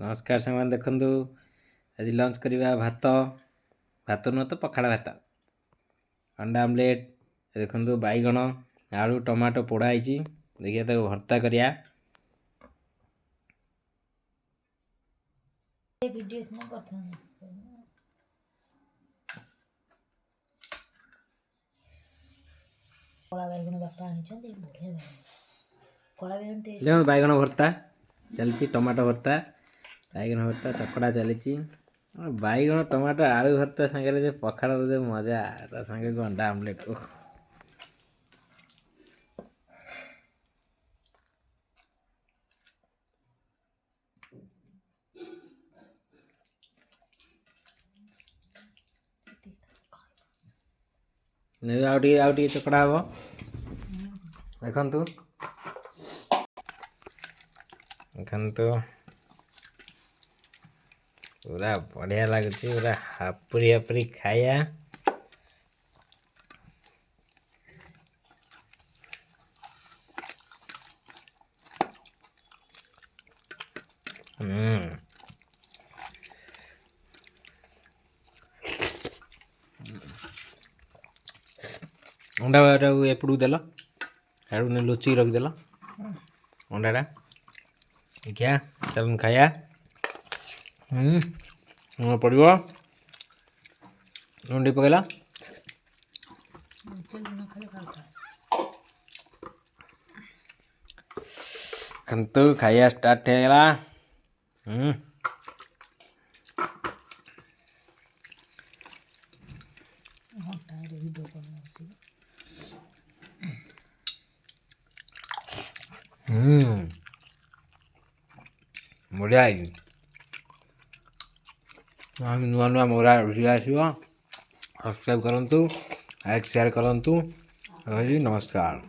नमस्कार सामान देखु आज लंच करवा भात भात नुह तो पखाड़ भात अंडा आमलेट देखु बैगण आलू टमाटो पोड़ाई देखिए ताको भर्ता करिया देखो बैगण भर्ता चलती टमाटो भर्ता बैगण भर्ता चकड़ा चली बैगण टमाटो आलू भर्ता सांगे जो पखाड़ जो मजा ता सांगे को अंडा आमलेट आउटी चकड़ा हम देखु देखु पूरा बढ़िया लगुच पूरा हापुरी हापुरी खाया अंडा एपड़ू देल ने लुचिक रखिदेल अंडाटा क्या चल खाया पड़ो लुंडी पकड़ा खंतु खाया स्टार्ट है बढ़िया नुआ नुआ मोरा भिडियो आसो सब्सक्राइब करूँ लाइक शेयर करूँ नमस्कार।